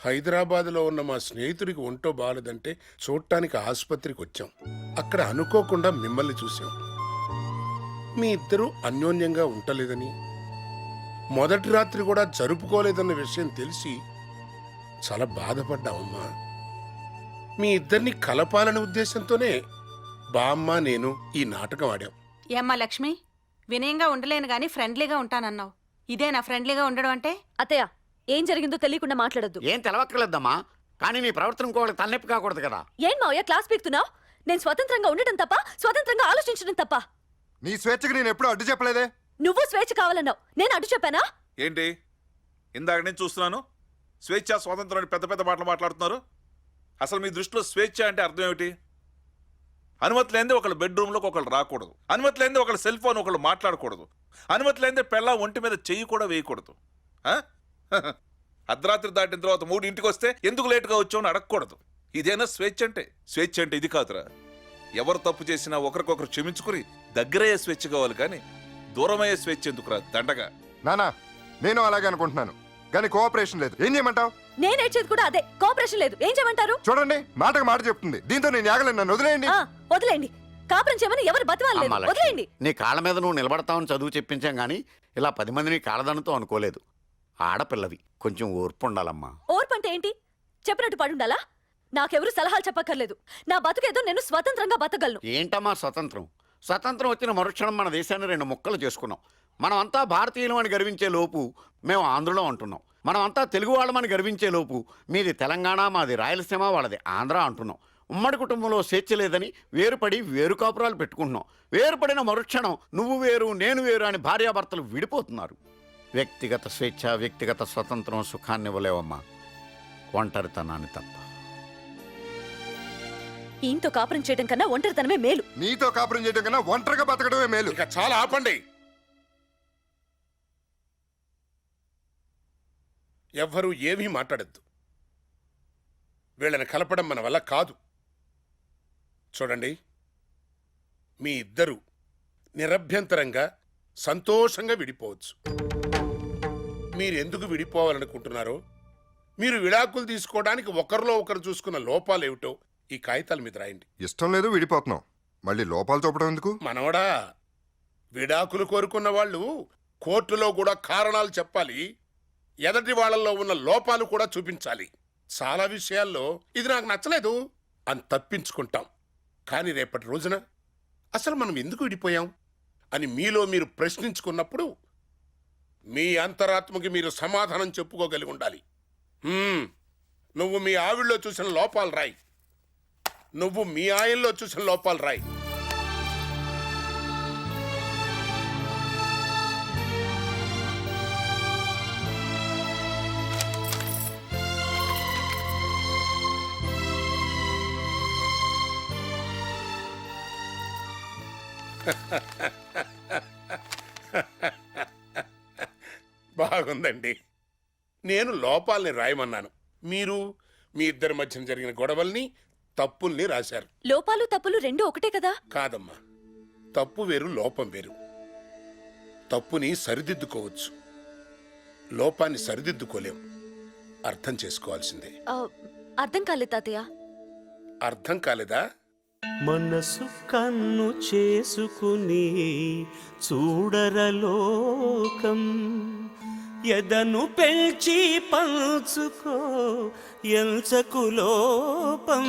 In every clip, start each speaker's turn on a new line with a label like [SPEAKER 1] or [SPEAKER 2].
[SPEAKER 1] హైదరాబాద్లో ఉన్న మా స్నేహితుడికి ఒంటో బాగలేదంటే చూడటానికి ఆసుపత్రికి వచ్చాం. అక్కడ అనుకోకుండా మిమ్మల్ని చూసాం. మీ ఇద్దరూ అన్యోన్యంగా ఉండలేదని, మొదటి రాత్రి కూడా జరుపుకోలేదన్న విషయం తెలిసి చాలా బాధపడ్డామమ్మా. మీ ఇద్దరిని కలపాలనే ఉద్దేశంతోనే బామ్మ నేను ఈ నాటకం ఆడాం.
[SPEAKER 2] ఏమ్మా లక్ష్మి, వినయంగా ఉండలేను గాని ఫ్రెండ్లీగా ఉంటానన్నావు. ఇదేనా ఫ్రెండ్లీగా ఉండడం అంటే?
[SPEAKER 3] అత్తయ్య, ఏం జరిగిందో తెలియకుండా మాట్లాడొద్దు.
[SPEAKER 4] ఏం తెలవక్కర్లేదమ్మా, కానీ నీ ప్రవర్తన ఇంకోళ్ళకి తలనొప్పి కాకూడదు కదా.
[SPEAKER 3] ఏం మావయ్య క్లాస్ పీకుతున్నావు? నేను స్వతంత్రంగా ఉండడం తప్ప, స్వతంత్రంగా ఆలోచించడం తప్ప.
[SPEAKER 5] నీ స్వేచ్ఛకి నేను ఎప్పుడూ అడ్డు చెప్పలేదే.
[SPEAKER 3] నువ్వు స్వేచ్ఛ కావాలన్నావు, నేను అడ్డు చెప్పానా?
[SPEAKER 6] ఏంటి ఇందాక నేను చూస్తున్నాను, స్వేచ్ఛ స్వాతంత్రం పెద్ద పెద్ద మాటలు మాట్లాడుతున్నారు. అసలు మీ దృష్టిలో స్వేచ్ఛ అంటే అర్థం ఏమిటి? అనుమతి లేనిదే ఒకళ్ళు బెడ్రూమ్లోకి ఒకళ్ళు రాకూడదు, అనుమతి లేనిదే ఒకళ్ళు సెల్ ఫోన్ ఒకళ్ళు మాట్లాడకూడదు, అనుమతి లేనిదే పెళ్ళ ఒంటి మీద చెయ్యి కూడా వేయకూడదు. అర్ధరాత్రి దాటిన తర్వాత 3 వస్తే ఎందుకు లేటుగా వచ్చామని అడగకూడదు. ఇదేనా స్వేచ్ఛ అంటే? స్వేచ్ఛ అంటే ఇది కాదురా. ఎవరు తప్పు చేసినా ఒకరికొకరు క్షమించుకుని దగ్గరయ్యే స్వేచ్ఛ కావాలి, కానీ దూరమయ్యే స్వేచ్ఛ ఎందుకురా దండగా.
[SPEAKER 5] నానా, నేను అలాగే అనుకుంటున్నాను, కానీ కోఆపరేషన్ లేదు. ఏం చేయమంటావు?
[SPEAKER 3] నేను ఏడ్చేది కూడా అదే, కోఆపరేషన్ లేదు. ఏం చేయమంటారు?
[SPEAKER 5] చూడండి, మాటకు మాట చెప్తుంది. దీంతో నేను యాగలేను, నన్ను వదిలేయండి.
[SPEAKER 3] వదిలేండి. కాపురం చేయమని ఎవరు బతివాలేదు. వదిలేయండి.
[SPEAKER 4] నీ కాళ్ళ మీద నువ్వు నిలబడతావని చదువు చెప్పించాం గానీ ఇలా 10 మందిని కాళ్ళదనతో అనుకోలేదు. ఆడపిల్లవి, కొంచెం ఓర్పు ఉండాలమ్మా.
[SPEAKER 3] ఓర్పు అంటే ఏంటి? చెప్పినట్టు పడుండాలా? నాకెవరు సలహాలు చెప్పక్కర్లేదు. నా బతుకేదో నేను స్వతంత్రంగా బతకగలను.
[SPEAKER 4] ఏంటమ్మా స్వతంత్రం? స్వతంత్రం వచ్చిన మరుక్షణం మన దేశాన్ని 2 ముక్కలు చేసుకున్నాం. మనమంతా భారతీయులం అని గర్వించే లోపు మేము ఆంధ్రలో అంటున్నాం. మనమంతా తెలుగు వాళ్ళమని గర్వించే లోపు మీది తెలంగాణ, మాది రాయలసీమ, వాళ్ళది ఆంధ్ర అంటున్నాం. ఉమ్మడి కుటుంబంలో స్వేచ్ఛ లేదని వేరుపడి వేరు కాపురాలు పెట్టుకుంటున్నాం. వేరుపడిన మరుక్షణం నువ్వు వేరు నేను వేరు అని భార్యాభర్తలు విడిపోతున్నారు. వ్యక్తిగత స్వేచ్ఛ, వ్యక్తిగత స్వతంత్రం సుఖాన్ని ఇవ్వలేవమ్మా, ఒంటరితనాన్ని తప్ప.
[SPEAKER 3] ఈయంతో కాపురం చేయడం కన్నా ఒంటరితనమే మేలు.
[SPEAKER 5] నీతో కాపురం చేయడం కన్నా ఒంటరిగా బతకడమే మేలు.
[SPEAKER 1] ఇక చాలా ఆపండి. ఎవ్వరూ ఏమీ మాట్లాడద్దు. వీళ్ళని కలపడం మన వల్ల కాదు. చూడండి, మీ ఇద్దరూ నిరభ్యంతరంగా సంతోషంగా విడిపోవచ్చు. మీరెందుకు విడిపోవాలనుకుంటున్నారో, మీరు విడాకులు తీసుకోవడానికి ఒకరిలో ఒకరు చూసుకున్న లోపాలేమిటో ఈ కాగితాల మీద రాయండి.
[SPEAKER 5] ఇష్టం లేదు, విడిపోతున్నాం. మళ్ళీ లోపాలు చూపడం ఎందుకు?
[SPEAKER 1] మనవడా, విడాకులు కోరుకున్న వాళ్ళు కోర్టులో కూడా కారణాలు చెప్పాలి, ఎదటి వాళ్ళల్లో ఉన్న లోపాలు కూడా చూపించాలి. చాలా విషయాల్లో ఇది నాకు నచ్చలేదు అని తప్పించుకుంటాం. కానీ రేపటి రోజున అసలు మనం ఎందుకు విడిపోయాం అని మీలో మీరు ప్రశ్నించుకున్నప్పుడు మీ అంతరాత్మకి మీరు సమాధానం చెప్పుకోగలిగి ఉండాలి. నువ్వు మీ ఆవిడలో చూసిన లోపాలు రాయి, నువ్వు మీ ఆయనలో చూసిన లోపాలు రాయి. బాగుందండి. నేను లోపాలని రాయమన్నాను, మీరు మీ ఇద్దరి మధ్యన జరిగిన గొడవల్ని, తప్పుల్ని రాశారు.
[SPEAKER 3] లోపాలు తప్పులు రెండు ఒకటే కదా?
[SPEAKER 1] కాదమ్మా, తప్పు వేరు, లోపం వేరు. తప్పుని సరిదిద్దుకోవచ్చు, లోపాన్ని సరిదిద్దుకోలేం. అర్థం చేసుకోవాల్సిందే.
[SPEAKER 3] అర్థం కాలేదు తాతయ్య.
[SPEAKER 1] అర్థం కాలేదా?
[SPEAKER 7] మనసు కన్ను చేసుకుని చూడరలోకం, ఎదను పెంచి పంచుకో ఎంచకు లోపం.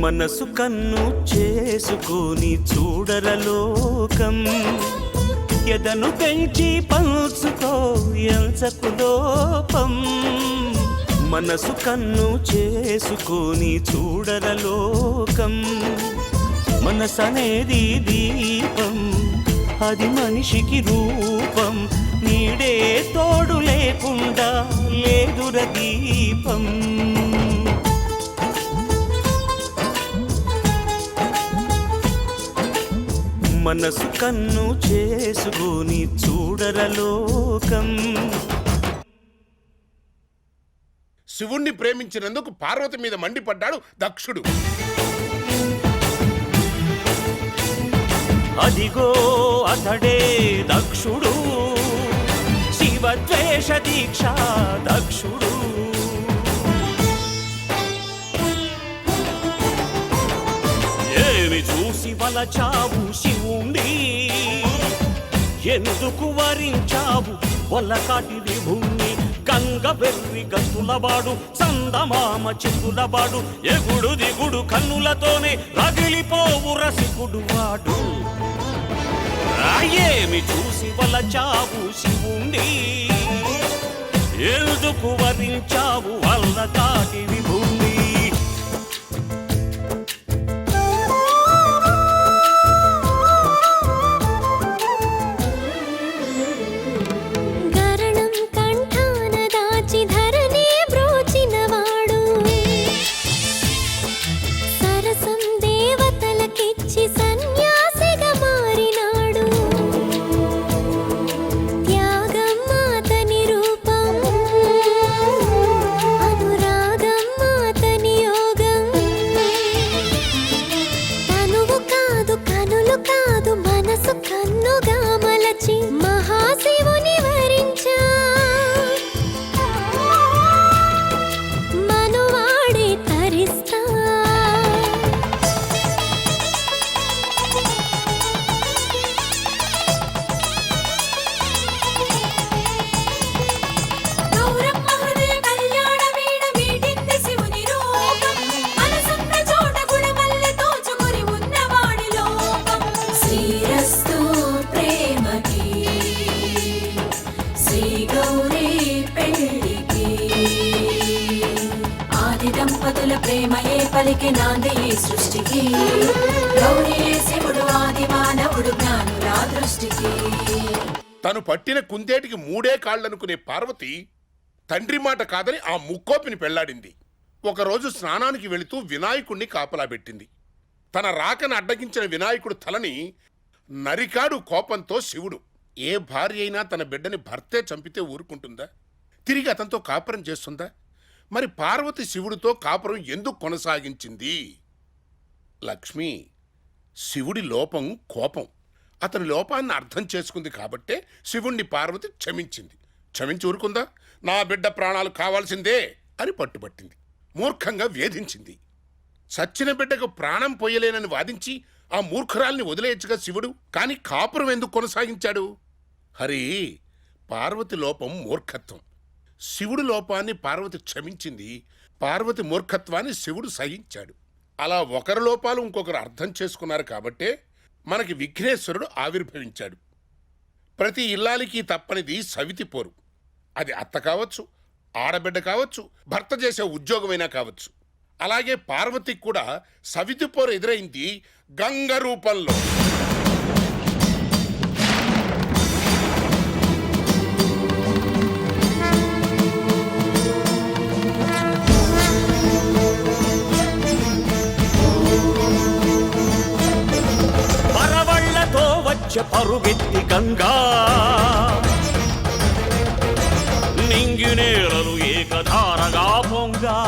[SPEAKER 7] మనసు కన్ను చేసుకుని చూడరలోకం, ఎదను పెంచి పంచుకో ఎంచకు లోపం. మనసు కన్ను చేసుకుని చూడరలోకం, మనసనేది దీపం, అది మనిషికి రూపం. నీడే తోడు లేకుండా లేదుర దీపం. మనసు కన్ను చేసుకొని చూడరలోకం.
[SPEAKER 1] శివుణ్ణి ప్రేమించినందుకు పార్వతి మీద మండిపడ్డాడు దక్షుడు.
[SPEAKER 7] అదిగో అతడే దక్షుడు, శివద్వేష దీక్ష దక్షుడు. ఏమి చూసి వలచావు శివుండి, ఎందుకు వరించావు వల్లకాటి విభుణ్ణి. గంగ వెర్రి గంతులవాడు, చందమామ చెందులవాడు, ఎగుడు దిగుడు కన్నులతోనే రగిలిపోవు రసికుడు వాడు. ఏమి చూసి వలచావు శివుండి, ఎందుకు వరించావు వల్లకాటి విభుణ్ణి.
[SPEAKER 8] గరణం కంఠాన దాచి ధరణి బ్రోచినవాడు, సరసం దేవతలకిచ్చి సన్యాసిగా మారినాడు. త్యాగం అతని రూపం, అనురాగం అతని యోగం. తనువు కాదు కనులు కాదు మనసు కన్నుగా మలచి మహాశివుని వరించా. మనువాడే తరిస్తా. గౌరమ్మ హృదయ కళ్యాణ వీణ వీడింది శివుని రూపం. మనసున్న చోట గుణమల్లె తోచుకొని ఉన్నవాడి లోకం. శ్రీరస్తు ప్రేమకి, శ్రీ గౌరీ పెళ్ళికి, ఆది దంపతుల ప్రేమయే పలికి నాంది ఈ సృష్టికి. గౌరీయే శివుడు ఆది మానవుడు జ్ఞానుల దృష్టికి.
[SPEAKER 1] తను పట్టిన కుందేటికి 3 కాళ్ళనుకునే పార్వతి తండ్రి మాట కాదని ఆ ముక్కోపిని పెళ్లాడింది. ఒకరోజు స్నానానికి వెళుతూ వినాయకుణ్ణి కాపలా పెట్టింది. తన రాకను అడ్డగించిన వినాయకుడు తలని నరికాడు కోపంతో శివుడు. ఏ భార్య అయినా తన బిడ్డని భర్తే చంపితే ఊరుకుంటుందా? తిరిగి అతనితో కాపురం చేస్తుందా? మరి పార్వతి శివుడితో కాపురం ఎందుకు కొనసాగించింది? లక్ష్మి, శివుడి లోపం కోపం. అతని లోపాన్ని అర్థం చేసుకుంది కాబట్టే శివుణ్ణి పార్వతి క్షమించింది. క్షమించి ఊరుకుందా? నా బిడ్డ ప్రాణాలు కావాల్సిందే అని పట్టుబట్టింది. మూర్ఖంగా వేధించింది. సచ్చిన బిడ్డకు ప్రాణం పోయలేనని వాదించి ఆ మూర్ఖురాల్ని వదిలేయచ్చుగా శివుడు. కాని కాపురం ఎందుకు కొనసాగించాడు? హరి, పార్వతి లోపం మూర్ఖత్వం. శివుడి లోపాన్ని పార్వతి క్షమించింది. పార్వతి మూర్ఖత్వాన్ని శివుడు సహించాడు. అలా ఒకరి లోపాలు ఇంకొకరు అర్థం చేసుకున్నారు కాబట్టే మనకి విఘ్నేశ్వరుడు ఆవిర్భవించాడు. ప్రతి ఇల్లాలికి తప్పనిది సవితి పోరు. అది అత్త కావచ్చు, ఆడబిడ్డ కావచ్చు, భర్త చేసే ఉద్యోగమైనా కావచ్చు. అలాగే పార్వతికి కూడా సవితి పోరు ఎదురైంది గంగ రూపంలో.
[SPEAKER 7] పరవళ్లతో వచ్చే పరుగెత్తి గంగా, నింగినేరలు ఏకధారగా పొంగా.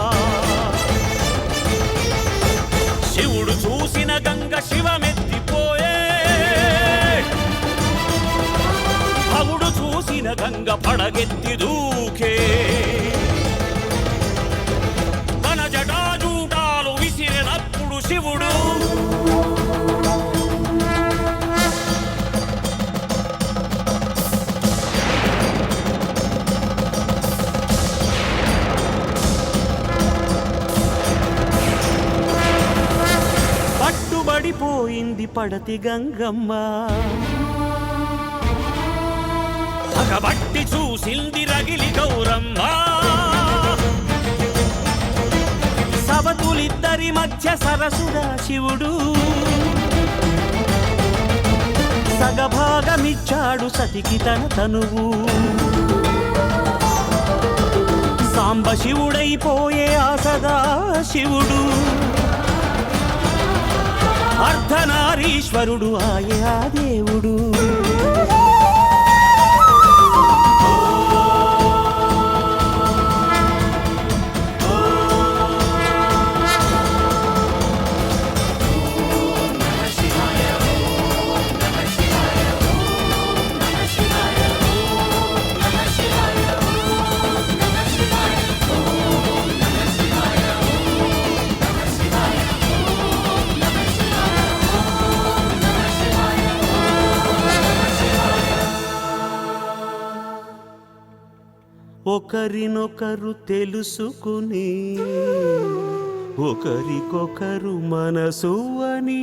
[SPEAKER 7] శివుడు చూసిన గంగ శివమెత్తిపోయే, భవుడు చూసిన గంగ పడగెత్తి దూకే. తన జటాజూటాలు విసిరినప్పుడు శివుడు పట్టుబడిపోయింది పడతి గంగమ్మ. పగబట్టి చూసింది రగిలి గౌరమ్మ. సవతులిద్దరి మధ్య సరసుడా శివుడు, సగభాగమిచ్చాడు సతికి తన తనువు. సాంబ శివుడైపోయే ఆ సదా శివుడు. అర్ధనారీశ్వరుడు ఆయే ఆ దేవుడు. ఒకరినొకరు తెలుసుకుని ఒకరికొకరు మనసు అని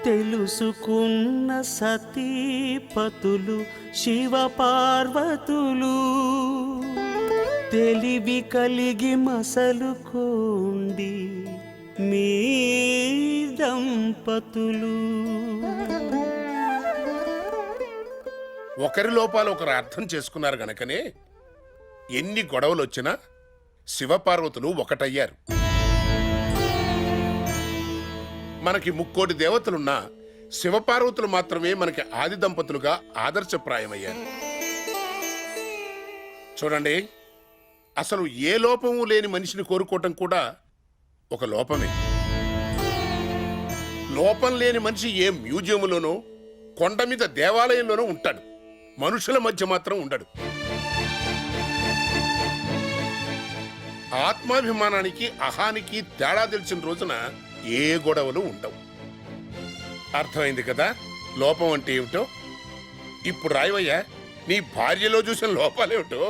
[SPEAKER 7] తెలుసుకున్న సతీపతులు శివ పార్వతులు తెలివి కలిగి మసలుకోండి మీ దంపతులు.
[SPEAKER 1] ఒకరి లోపాలు ఒకరు అర్థం చేసుకున్నారు గనకనే ఎన్ని గొడవలు వచ్చినా శివపార్వతులు ఒకటయ్యారు. మనకి 3,000,000 దేవతలున్నా శివపార్వతులు మాత్రమే మనకి ఆది దంపతులుగా ఆదర్శప్రాయమయ్యారు. చూడండి, అసలు ఏ లోపము లేని మనిషిని కోరుకోవటం కూడా ఒక లోపమే. లోపం లేని మనిషి ఏ మ్యూజియంలోనో కొండ మీద దేవాలయంలోనో ఉంటాడు, మనుషుల మధ్య మాత్రం ఉండడు. ఆత్మాభిమానానికి అహానికి తేడా తెలిసిన రోజున ఏ గొడవలు ఉండవు. అర్థమైంది కదా లోపం అంటే ఏమిటో? ఇప్పుడు రాయవయ్యా, నీ భార్యలో చూసిన లోపాలేమిటో.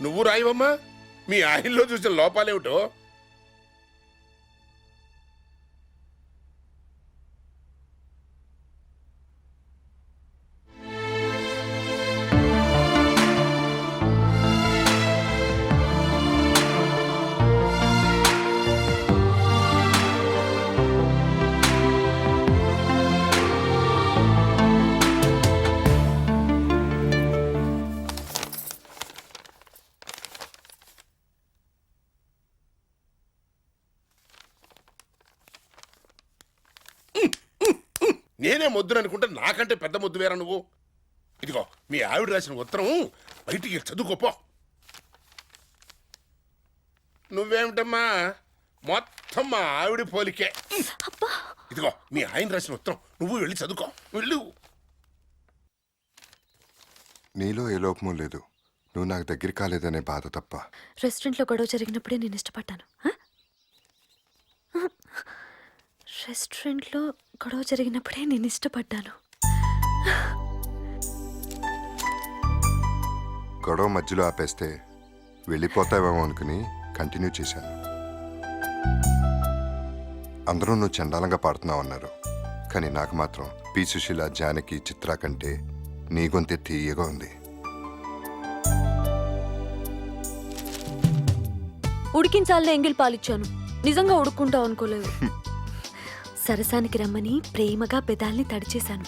[SPEAKER 1] నువ్వు రాయవమ్మా, మీ ఆయనలో చూసిన లోపాలేమిటో. నేనే మొద్దును అనుకుంటే నాకంటే పెద్ద మొద్దు వేరా నువ్వు. ఇదిగో మీ ఆవిడ రాసిన ఉత్తరం బయటికి చదువుకోపో. నువ్వేమిటమ్మా మొత్తం మా ఆవిడ పోలికే. ఇదిగో మీ ఆయన రాసిన ఉత్తరం, నువ్వు వెళ్ళి చదువుకో, వెళ్ళు.
[SPEAKER 5] నీలో ఏ లోపము లేదు, నువ్వు నాకు దగ్గర కాలేదనే బాధ తప్ప.
[SPEAKER 3] రెస్టారెంట్లో గొడవ జరిగినప్పుడే నేను ఇష్టపడ్డాను. రెస్టారెంట్లో గొడవ జరిగినప్పుడే నేను ఇష్టపడ్డాను.
[SPEAKER 5] గొడవ మధ్యలో ఆపేస్తే వెళ్ళిపోతావేమో అనుకుని కంటిన్యూ చేశాను. అందరూ నువ్వు చండాలంగా పాడుతున్నావు అన్నారు, కానీ నాకు మాత్రం పి సుశీల, జానకి, చిత్ర కంటే నీ గొంతే తీయగా ఉంది.
[SPEAKER 3] ఉడికించాలనే ఎంగిల్ పాలిచ్చాను, నిజంగా ఉడుక్కుంటావు అనుకోలేదు. సరసానికి రమ్మని ప్రేమగా పెదాల్ని తడిచేశాను.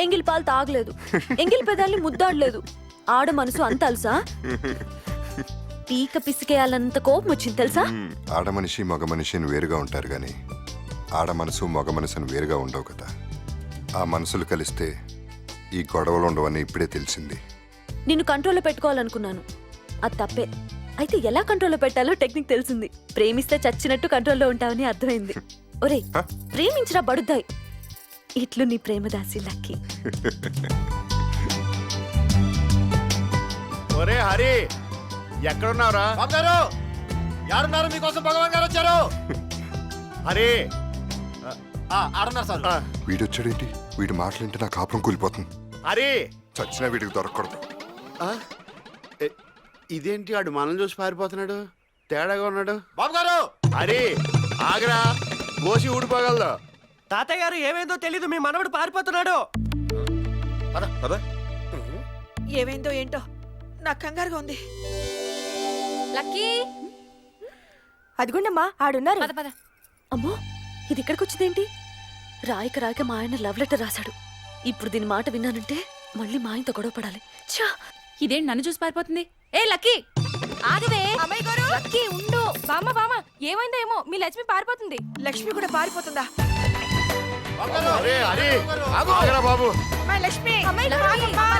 [SPEAKER 3] ఎంగిల్ పాలు తాగలేదు, ఎంగిల్ పెదాల్ని ముద్దాడలేదు. ఆడ మనసు అంత అలుసా? పీక పిసికేయాలంత కోపం వచ్చింది తెలుసా?
[SPEAKER 5] ఆడ మనిషి మగ మనిషిని వేరుగా ఉంటారు కానీ ఆడ మనసు మగ మనసుని వేరుగా ఉండవు కదా. ఆ మనసులు కలిస్తే ఈ గొడవలు ఉండవని ఇప్పుడే తెలిసింది.
[SPEAKER 3] నిన్ను కంట్రోల్లో పెట్టుకోవాలనుకున్నాను, అది తప్పే. అయితే ఎలా కంట్రోల్లో పెట్టాలో టెక్నిక్ తెలిసింది. ప్రేమిస్తే చచ్చినట్టు కంట్రోల్లో ఉంటావని అర్థమైంది. ఒరే ప్రేమించరా బడుద్దాయి, ఇట్లు నీ ప్రేమదాసి లక్కీ.
[SPEAKER 4] ఒరే హరి, ఎక్కడున్నారా?
[SPEAKER 9] యారున్నారు? మీకోసం భగవాన్ గారు వచ్చారు.
[SPEAKER 4] హరి
[SPEAKER 9] ఆడున్నారు సార్.
[SPEAKER 5] వీడొచ్చాడేంటి? వీడి మాటలంటే నా కాపురం కూలిపోతుంది.
[SPEAKER 4] హరి,
[SPEAKER 5] చచ్చినా వీడికి దొరకకూడదు.
[SPEAKER 9] ఇదేంటి ఆడు మనం చూసి పారిపోతున్నాడు, తేడాగా ఉన్నాడు.
[SPEAKER 4] బాబు గారు, హరి ఆగరా, కోసి ఊడిపోగలదు.
[SPEAKER 9] తాతయ్య గారు ఏమైందో తెలీదు, మీ మనవడు పారిపోతున్నాడు.
[SPEAKER 6] పద.
[SPEAKER 10] ఏమైందో ఏంటో నాకు కంగారుగా ఉంది.
[SPEAKER 3] లక్కీ,
[SPEAKER 10] అదిగోండమ్మా ఆడున్నారు.
[SPEAKER 3] అమ్మో ఇది ఇక్కడికి వచ్చిందేంటి? రాయక రాయక మా ఆయన లవ్ లెటర్ రాశాడు. ఇప్పుడు దీని మాట విన్నానంటే మళ్ళీ మా ఆయనతో గొడవ పడాలి. ఛా,
[SPEAKER 2] ఇదేంటి నన్ను చూసి పారిపోతుంది? ఏ లక్కీ ఆగవే.
[SPEAKER 10] అమ్మాయి గారు
[SPEAKER 2] లక్కీ ఉండు. బామ్మ ఏమైందో ఏమో, మీ లక్ష్మి పారిపోతుంది.
[SPEAKER 10] లక్ష్మి కూడా పారిపోతుందా?
[SPEAKER 9] అరే అరే ఆగరా బాబు.
[SPEAKER 10] అమ్మాయి లక్ష్మి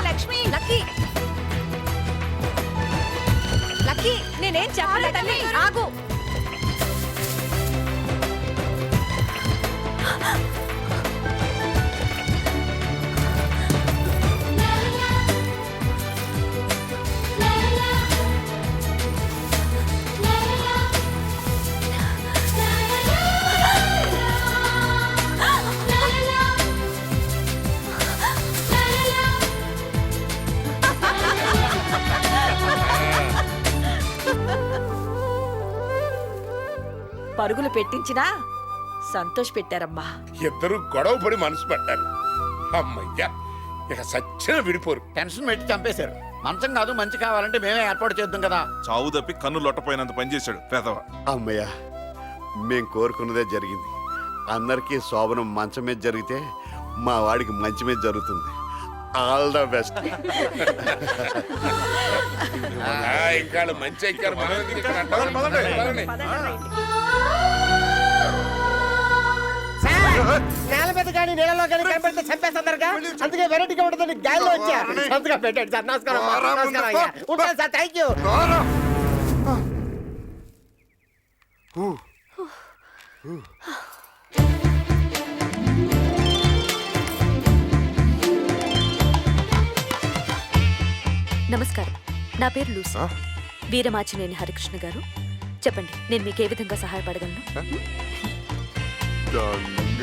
[SPEAKER 3] లక్ష్మి లక్కీ లక్కీ నేనేం చెప్పలేదండి ఆగు.
[SPEAKER 10] పరుగులు పెట్టించినా సంతోష్ పెట్టారమ్మా.
[SPEAKER 1] ఇద్దరు గొడవ పడి మనసు పడ్డారు. అమ్మయ్యా, ఇక సచ్చిన విడిపోరు.
[SPEAKER 4] టెన్షన్ పెట్టి చంపేశారు. మంచం కాదు మంచి కావాలంటే మేమే ఏర్పాటు చేద్దాం కదా.
[SPEAKER 6] చావు తప్పి కన్ను లొట్టపోయినంత పనిచేశాడు పెదవ.
[SPEAKER 9] అమ్మయ్య, మేం కోరుకున్నదే జరిగింది. అందరికీ శోభనం మంచం మీద జరిగితే మా వాడికి మంచి మీద జరుగుతుంది. All the best.
[SPEAKER 1] ఇంకా వాళ్ళు మంచి ఎక్కారు, మనం ఎందుకు ఇక్కడ అంటాం? పదండి.
[SPEAKER 11] నేల మీద కానీ నీళ్ళలో కానీ కనబడితే చంపేస్తారుగా, అందుకే వెరైటీగా ఉంటుంది గాలిలో వచ్చా సంతగా పెట్టండి సార్. నమస్కారం నమస్కారం అయ్యా, ఉంటాను సార్, థ్యాంక్ యూ.
[SPEAKER 3] నమస్కారం, నా పేరు లూసీ. వీరమాచినేని హరికృష్ణ గారు, చెప్పండి నేను మీకు ఏ విధంగా సహాయపడగలను?
[SPEAKER 5] దొంగ